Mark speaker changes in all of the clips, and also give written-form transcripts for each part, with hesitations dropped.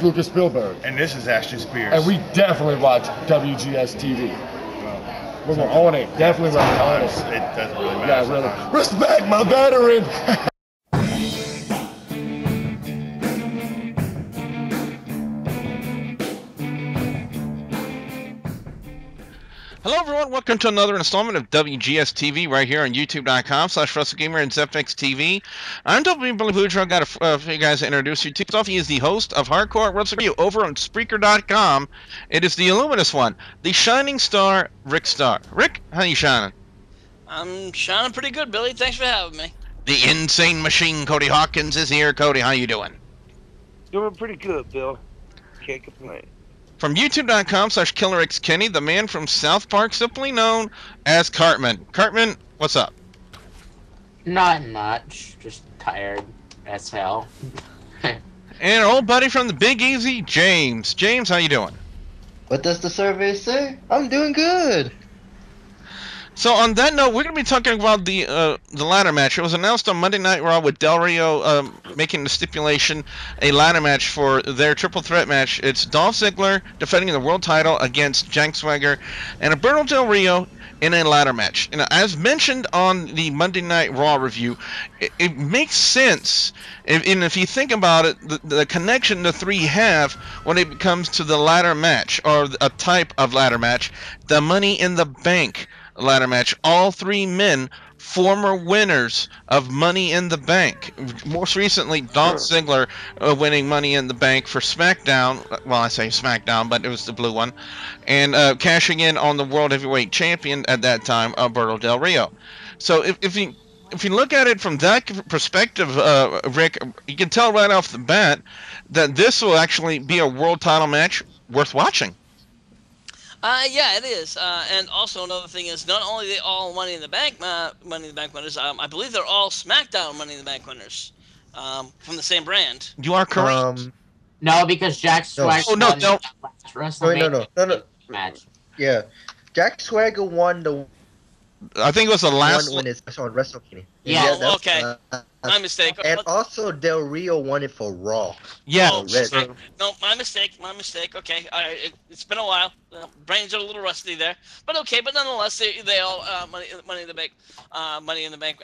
Speaker 1: Lucas Spielberg.
Speaker 2: And this is Ashton Spears.
Speaker 1: And we definitely watch WGS-TV. We're going to own it. Definitely going to own it.
Speaker 2: It doesn't really matter.
Speaker 1: Yeah, really. Respect my veteran!
Speaker 3: Hello everyone, welcome to another installment of WGS-TV right here on YouTube.com/WrestleGamer and ZFX-TV. I'm W. Billy Boudreaux. I've got a few guys to introduce you to. First off, he is the host of Hardcore Wrestling Review over on Spreaker.com. It is the illuminous one, the shining star, Rick Starr. Rick, how you shining?
Speaker 4: I'm shining pretty good, Billy. Thanks for having me.
Speaker 3: The insane machine, Cody Hawkins, is here. Cody, how you doing?
Speaker 5: Doing pretty good, Bill. Can't complain.
Speaker 3: From YouTube.com/KillerXKenny, the man from South Park, simply known as Cartman. Cartman, what's up?
Speaker 6: Not much. Just tired as hell.
Speaker 3: And our old buddy from the Big Easy, James. James, how you doing?
Speaker 7: What does the survey say? I'm doing good.
Speaker 3: So on that note, we're going to be talking about the ladder match. It was announced on Monday Night Raw with Del Rio making the stipulation a ladder match for their triple threat match. It's Dolph Ziggler defending the world title against Jack Swagger and Alberto Del Rio in a ladder match. And as mentioned on the Monday Night Raw review, it makes sense. If you think about it, the connection the three have when it comes to the ladder match, or a type of ladder match, the Money in the Bank ladder match. All three men former winners of Money in the Bank. Most recently, Dolph Ziggler winning Money in the Bank for SmackDown. Well, I say SmackDown, but it was the blue one. And cashing in on the World Heavyweight Champion at that time, Alberto Del Rio. So if you look at it from that perspective, Rick, you can tell right off the bat that this will actually be a world title match worth watching.
Speaker 4: Yeah, it is. And also another thing is, not only are they all Money in the Bank winners, I believe they're all SmackDown Money in the Bank winners from the same brand.
Speaker 3: You are correct.
Speaker 6: No, because Jack Swagger won the last WrestleMania match.
Speaker 7: Yeah, Jack Swagger won the.
Speaker 3: I think it was the last
Speaker 7: one when it's on WrestleMania.
Speaker 6: Yeah,
Speaker 4: okay. My mistake.
Speaker 7: And also Del Rio won it for Raw.
Speaker 3: Yeah.
Speaker 4: Oh, no, my mistake. Okay, it's been a while. Brains are a little rusty there, but okay. But nonetheless, they all Money in the Bank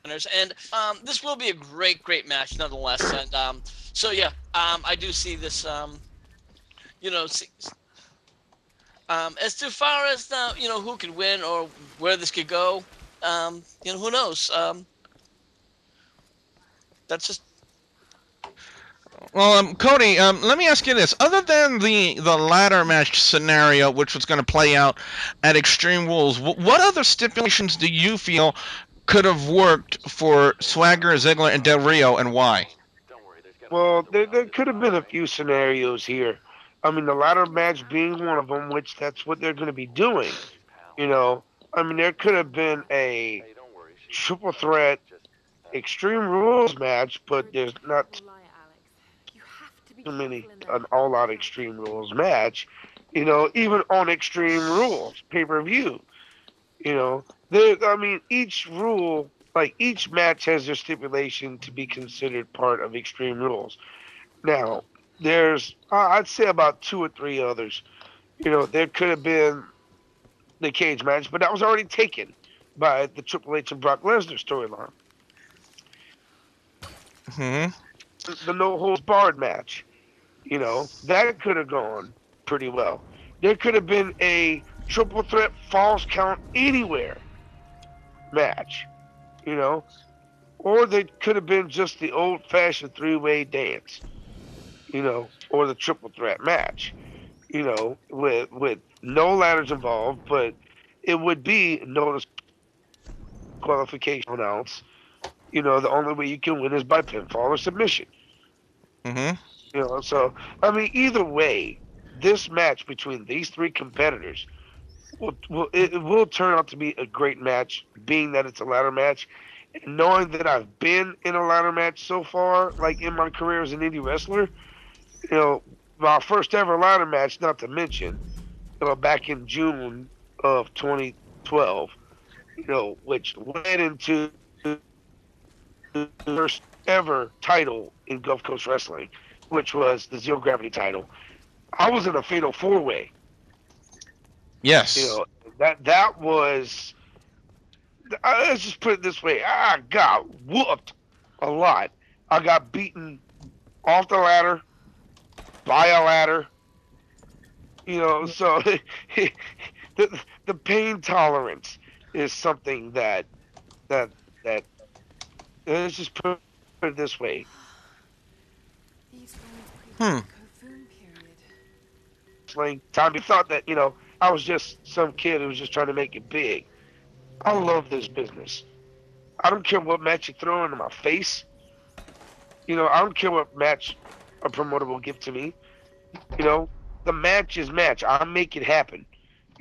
Speaker 4: winners, and this will be a great match nonetheless. And so yeah, I do see this. As to far as who could win or where this could go, who knows? That's just.
Speaker 3: Well, Cody, let me ask you this: other than the ladder match scenario, which was going to play out at Extreme Rules, what other stipulations do you feel could have worked for Swagger, Ziggler, and Del Rio, and why?
Speaker 5: Well, there could have been a few scenarios here. I mean, the ladder match being one of them, which that's what they're going to be doing. I mean, there could have been a triple threat Extreme Rules match, but there's not too many an all-out Extreme Rules match. Even on Extreme Rules pay-per-view. I mean, each rule, like each match has their stipulation to be considered part of Extreme Rules. Now, there's, I'd say about 2 or 3 others. There could have been the cage match, but that was already taken by the Triple H and Brock Lesnar storyline. The No Holds Barred match. That could have gone pretty well. There could have been a triple threat Falls Count Anywhere match. Or they could have been just the old-fashioned 3-way dance. Or the triple threat match, with no ladders involved, but it would be no disqualification announce. The only way you can win is by pinfall or submission. So, I mean, either way, this match between these 3 competitors will turn out to be a great match, being that it's a ladder match. And knowing that I've been in a ladder match so far, like in my career as an indie wrestler, my first ever ladder match, not to mention, back in June of 2012, which led into the first ever title in Gulf Coast Wrestling, which was the zero gravity title. I was in a fatal 4-way.
Speaker 3: Yes.
Speaker 5: You know, that was. Let's just put it this way: I got whooped a lot. I got beaten off the ladder, by a ladder. You know, so the pain tolerance is something that let's just put it this way.
Speaker 3: Hmm.
Speaker 5: Time you thought that I was just some kid who was just trying to make it big. I love this business. I don't care what match you throw into my face. I don't care what match a promoter will give to me. The match is match. I make it happen.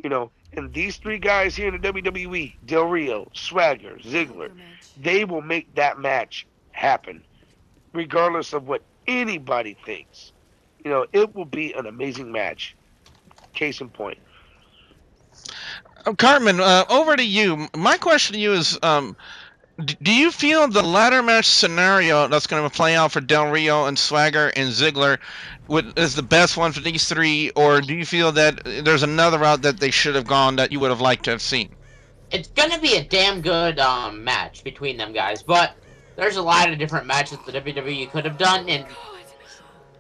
Speaker 5: And these three guys here in the WWE, Del Rio, Swagger, Ziggler, they will make that match happen, regardless of what anybody thinks. It will be an amazing match. Case in point.
Speaker 3: Cartman, over to you. My question to you is, do you feel the ladder match scenario that's going to play out for Del Rio and Swagger and Ziggler is the best one for these three, or do you feel that there's another route that they should have gone that you would have liked to have seen?
Speaker 6: It's going to be a damn good match between them guys, but there's a lot of different matches the WWE could have done, and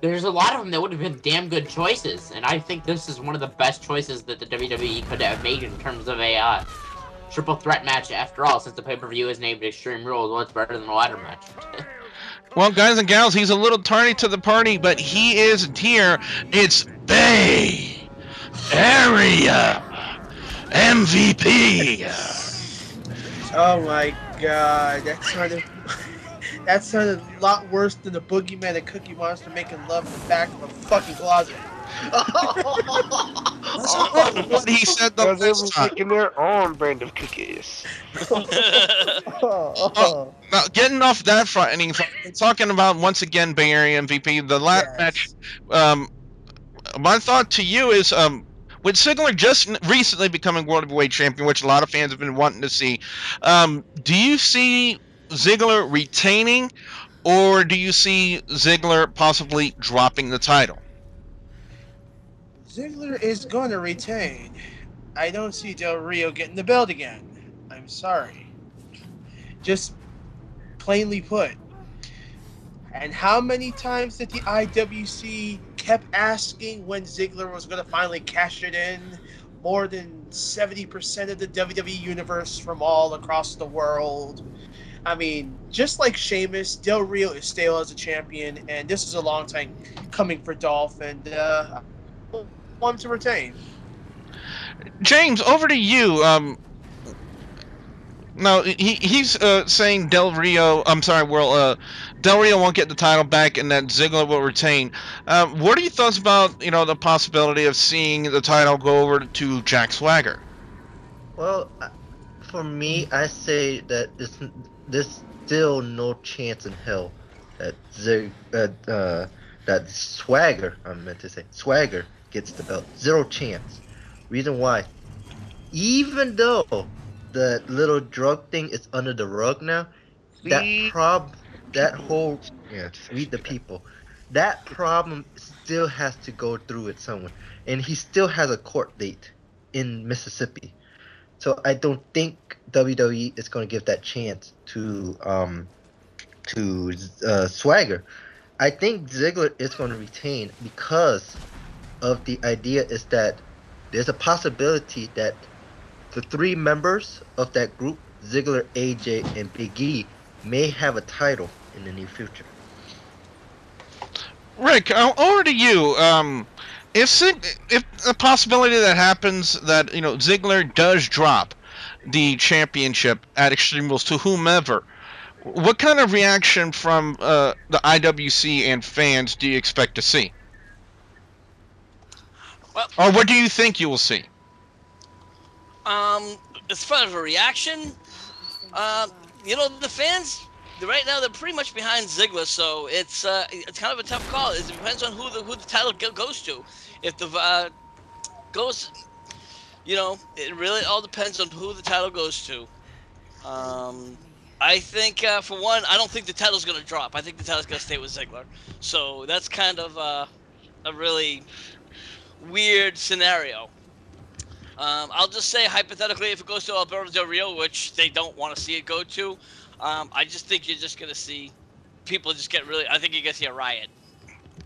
Speaker 6: there's a lot of them that would have been damn good choices, and I think this is one of the best choices that the WWE could have made in terms of a triple threat match. After all, since the pay-per-view is named Extreme Rules, what's better than a ladder match?
Speaker 3: Well, guys and gals, he's a little tardy to the party, but he isn't here. It's Bay Area MVP.
Speaker 8: Oh my God, that sounded a lot worse than the boogeyman and Cookie Monster making love in the back of a fucking closet.
Speaker 3: What he said the last time.
Speaker 5: Making their own brand of cookies.
Speaker 3: Now, getting off that front, and talking about once again Bay Area MVP, the last match. My thought to you is, with Ziggler just recently becoming World Heavyweight Champion, which a lot of fans have been wanting to see, do you see Ziggler retaining, or do you see Ziggler possibly dropping the title?
Speaker 8: Ziggler is going to retain. I don't see Del Rio getting the belt again. I'm sorry. Just plainly put. And how many times did the IWC kept asking when Ziggler was going to finally cash it in? More than 70% of the WWE universe from all across the world. I mean, just like Sheamus, Del Rio is stale as a champion, and this is a long time coming for Dolph, and I want him to retain.
Speaker 3: James, over to you. No, he's saying Del Rio. I'm sorry, Del Rio won't get the title back, and that Ziggler will retain. What are your thoughts about the possibility of seeing the title go over to Jack Swagger?
Speaker 9: Well, for me, I say that there's still no chance in hell that that Swagger, I meant to say Swagger, gets the belt. Zero chance. Reason why? Even though the little drug thing is under the rug now, read the people. That problem still has to go through with someone, and he still has a court date in Mississippi. So I don't think WWE is going to give that chance to Swagger. I think Ziggler is going to retain because of the idea is that there's a possibility that the three members of that group, Ziggler, AJ, and Big E, may have a title in the near future.
Speaker 3: Rick, over to you. If a possibility that happens that Ziggler does drop the championship at Extreme Rules to whomever, what kind of reaction from the IWC and fans do you expect to see?
Speaker 4: Well,
Speaker 3: or what do you think you will see?
Speaker 4: As far as a reaction, the fans right now they're pretty much behind Ziggler, so it's kind of a tough call. It depends on who the title goes to. If the goes, it really all depends on who the title goes to. I think, for one, I don't think the title's going to drop. I think the title's going to stay with Ziggler. So that's kind of a really weird scenario. I'll just say, hypothetically, if it goes to Alberto Del Rio, which they don't want to see it go to, I just think you're just going to see people just get really. I think you're going to see a riot.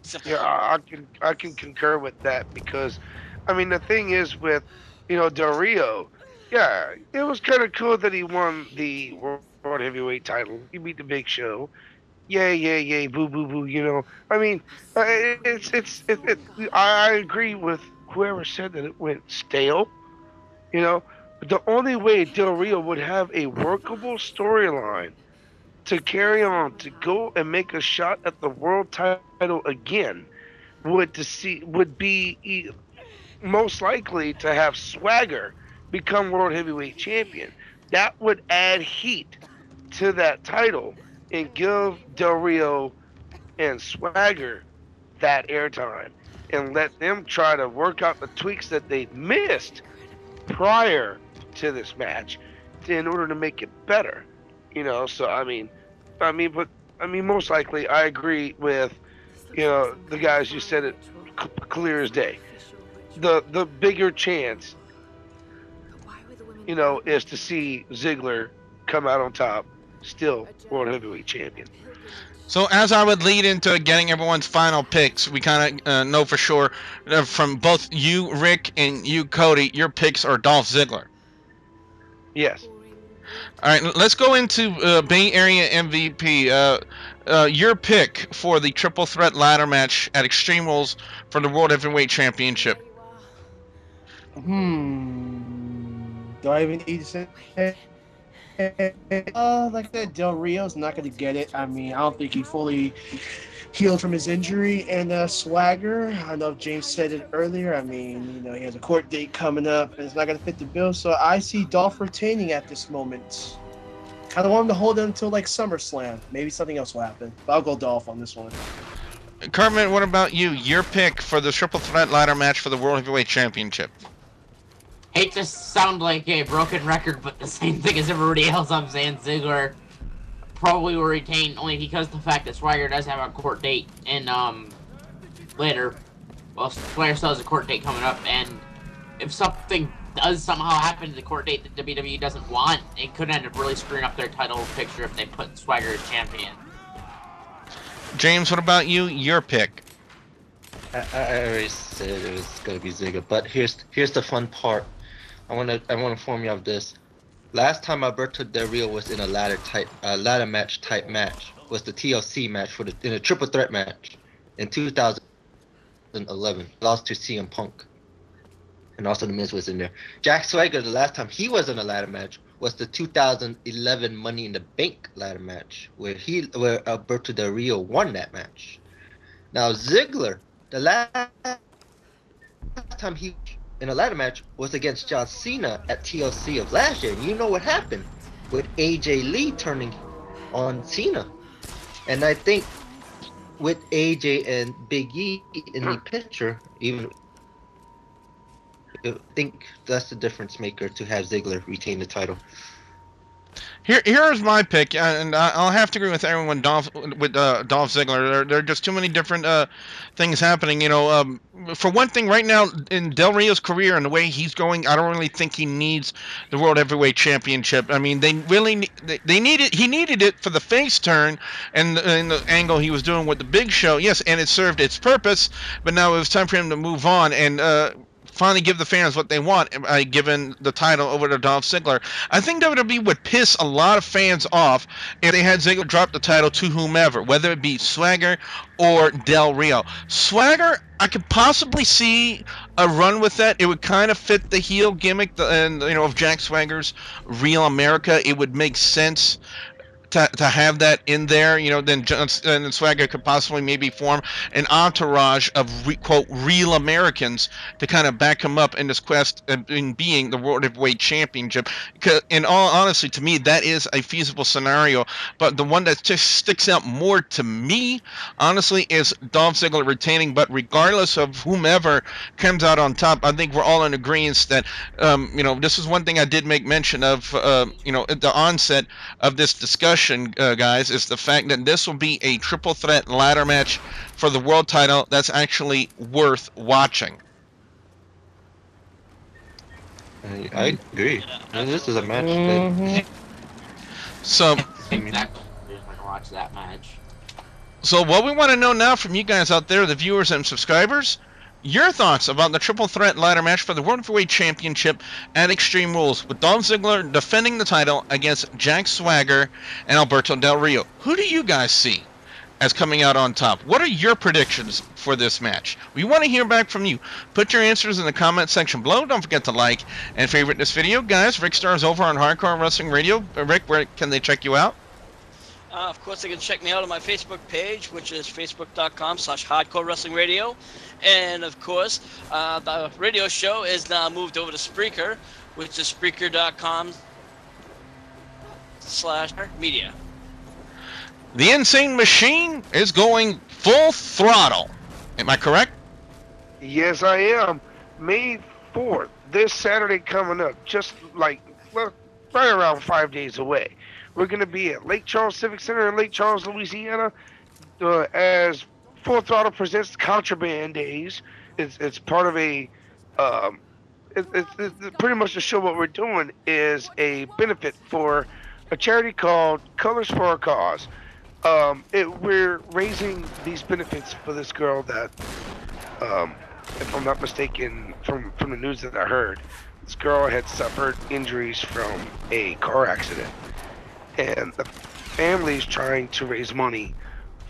Speaker 4: Simple.
Speaker 5: Yeah, I can concur with that because, I mean, the thing is with, Del Rio, yeah, it was kind of cool that he won the World Heavyweight title. He beat the Big Show. Yay, yay, yay, boo, boo, boo. I mean, I agree with whoever said that it went stale. But the only way Del Rio would have a workable storyline to carry on to go and make a shot at the world title again would be most likely to have Swagger become world heavyweight champion. That would add heat to that title and give Del Rio and Swagger that airtime and let them try to work out the tweaks that they missed prior to this match in order to make it better. So most likely I agree with the guys. You said it clear as day. The bigger chance is to see Ziggler come out on top, still world heavyweight champion.
Speaker 3: So as I would lead into getting everyone's final picks, we kind of know for sure from both you, Rick, and you, Cody, your picks are Dolph Ziggler.
Speaker 5: Yes.
Speaker 3: All right, let's go into Bay Area MVP. Your pick for the triple threat ladder match at Extreme Rules for the World Heavyweight Championship.
Speaker 8: Do I even need to say? Like I said, Del Rio's not going to get it. I mean, I don't think he fully healed from his injury. And Swagger, I know James said it earlier. I mean, he has a court date coming up, and it's not going to fit the bill. So I see Dolph retaining at this moment. Kind of want him to hold it until like SummerSlam. Maybe something else will happen. But I'll go Dolph on this one.
Speaker 3: Cartman, what about you? Your pick for the triple threat ladder match for the World Heavyweight Championship.
Speaker 6: Hate to sound like a broken record, but the same thing as everybody else. I'm saying Ziggler probably will retain only because of the fact that Swagger does have a court date and later. Well, Swagger still has a court date coming up, and if something does somehow happen to the court date that WWE doesn't want, it could end up really screwing up their title picture if they put Swagger as champion.
Speaker 3: James, what about you? Your pick.
Speaker 9: I already said it was gonna be Ziggler, but here's the fun part. I wanna inform you of this. Last time Alberto Del Rio was in a ladder match type match was the TLC match in a triple threat match in 2011. Lost to CM Punk, and also the Miz was in there. Jack Swagger, the last time he was in a ladder match was the 2011 Money in the Bank ladder match where Alberto Del Rio won that match. Now Ziggler, the last time he in a ladder match was against John Cena at TLC of last year. And you know what happened with AJ Lee turning on Cena. And I think with AJ and Big E in the picture, I think that's the difference maker to have Ziggler retain the title.
Speaker 3: Here's my pick, and I'll have to agree with everyone. Dolph Ziggler. There are just too many different things happening. For one thing, right now in Del Rio's career and the way he's going, I don't really think he needs the World Heavyweight Championship. I mean, he needed it for the face turn and the angle he was doing with the Big Show. Yes, and it served its purpose, but now it was time for him to move on and finally give the fans what they want by giving the title over to Dolph Ziggler. I think WWE would piss a lot of fans off if they had Ziggler drop the title to whomever, whether it be Swagger or Del Rio. Swagger, I could possibly see a run with that. It would kind of fit the heel gimmick of Jack Swagger's Real America. It would make sense to have that in there, you know, then and Swagger could possibly maybe form an entourage of quote real Americans to kind of back him up in this quest in being the World Heavyweight Championship. In all honesty, to me, that is a feasible scenario. But the one that just sticks out more to me, honestly, is Dolph Ziggler retaining. But regardless of whomever comes out on top, I think we're all in agreement that you know, this is one thing I did make mention of, you know, at the onset of this discussion, guys, is the fact that this will be a triple threat ladder match for the world title that's actually worth watching.
Speaker 9: I agree. And this is a match that...
Speaker 3: So,
Speaker 6: Exactly. Just want to watch that match.
Speaker 3: so what we want to know now from you guys out there, the viewers and subscribers, your thoughts about the triple threat ladder match for the World Heavyweight Championship at Extreme Rules, with Dolph Ziggler defending the title against Jack Swagger and Alberto Del Rio. Who do you guys see as coming out on top? What are your predictions for this match? We want to hear back from you. Put your answers in the comment section below. Don't forget to like and favorite this video. Guys, Rick Starr's over on Hardcore Wrestling Radio. Rick, where can they check you out?
Speaker 4: Of course, they can check me out on my Facebook page, which is facebook.com/Hardcore Wrestling Radio. And of course, the radio show is now moved over to Spreaker, which is Spreaker.com/media.
Speaker 3: The Insane Machine is going full throttle. Am I correct?
Speaker 5: Yes, I am. May 4th, this Saturday coming up, just like, well, right around 5 days away. We're going to be at Lake Charles Civic Center in Lake Charles, Louisiana, as Full Throttle presents Contraband Days. It's part of a, it's pretty much to show what we're doing is a benefit for a charity called Colors for a Cause. We're raising these benefits for this girl that, if I'm not mistaken, from the news that I heard, this girl had suffered injuries from a car accident. And the family's trying to raise money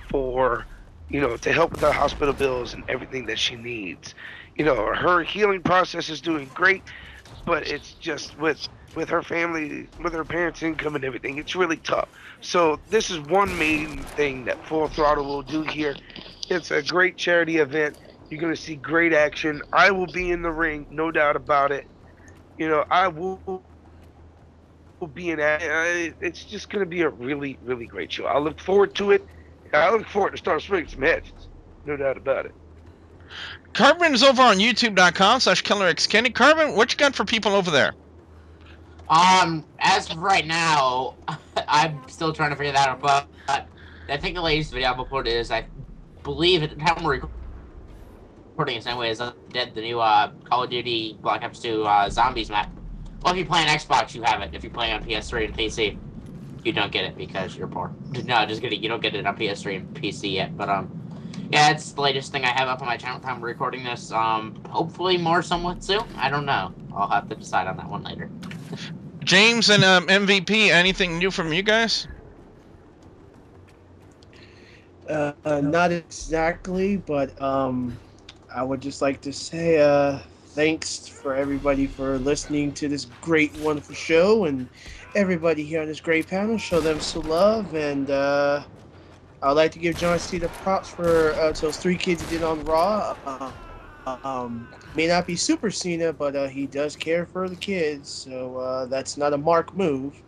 Speaker 5: for, you know, to help with the hospital bills and everything that she needs. You know, her healing process is doing great, but it's just with her family, with her parents' income and everything, it's really tough. So this is one main thing that Full Throttle will do here. It's a great charity event. You're going to see great action. I will be in the ring, no doubt about it. You know, I will be in. It's just going to be a really, really great show. I look forward to it. I look forward to start swinging some matches, no doubt about it.
Speaker 3: Carbon is over on youtube.com/KillerXKenny. Carbon, what you got for people over there?
Speaker 6: As of right now, I'm still trying to figure that out, but I think the latest video I've uploaded is, I believe at the time we're recording this anyways, did the new Call of Duty Black Ops 2 Zombies map. Well, if you play on Xbox, you have it. If you play on PS3 and PC, you don't get it because you're poor. No, just kidding. You don't get it on PS3 and PC yet. But yeah, it's the latest thing I have up on my channel at the time of recording this. Hopefully more somewhat soon. I don't know. I'll have to decide on that one later.
Speaker 3: James and MVP, anything new from you guys?
Speaker 8: Not exactly, but I would just like to say thanks for everybody for listening to this great, wonderful show, and everybody here on this great panel. Show them some love, and I'd like to give John C. the props for those 3 kids he did on Raw. May not be Super Cena, but he does care for the kids, so that's not a Mark move.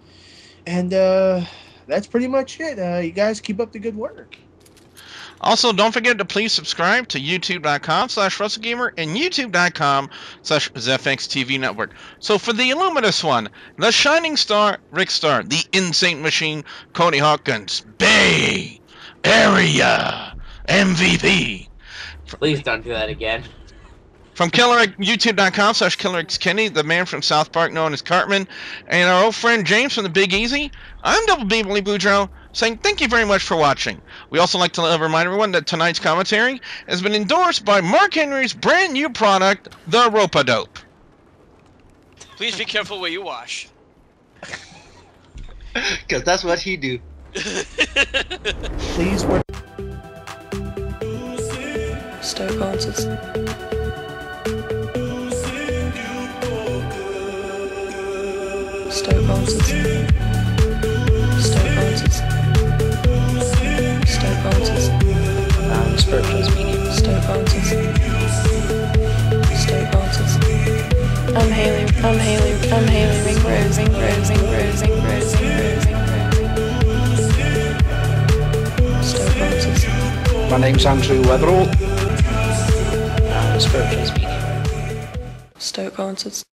Speaker 8: And that's pretty much it. You guys keep up the good work.
Speaker 3: Also, don't forget to please subscribe to youtube.com/WrestleGamer and youtube.com/ZFXTV Network. So for the Illuminous one, the Shining Star, Rick Starr, the Insane Machine, Cody Hawkins, Bay Area MVP.
Speaker 6: Please don't do that again.
Speaker 3: From youtube.com/KillerXKenny, the man from South Park known as Cartman, and our old friend James from the Big Easy, I'm Double B Billy Boudreaux, saying thank you very much for watching. We also like to remind everyone that tonight's commentary has been endorsed by Mark Henry's brand new product, the Rope-A-Dope.
Speaker 4: Please be careful where you wash.
Speaker 7: Because that's what he do.
Speaker 8: Please work.
Speaker 10: Stone Concerts. Stone Concerts. Stone Concerts. spiritual medium. Stoke answers. Stoke answers. I'm Haley Ringrose. Stoke answers.
Speaker 11: My name's Andrew Weatherall.
Speaker 10: Spiritual medium. Stoke answers.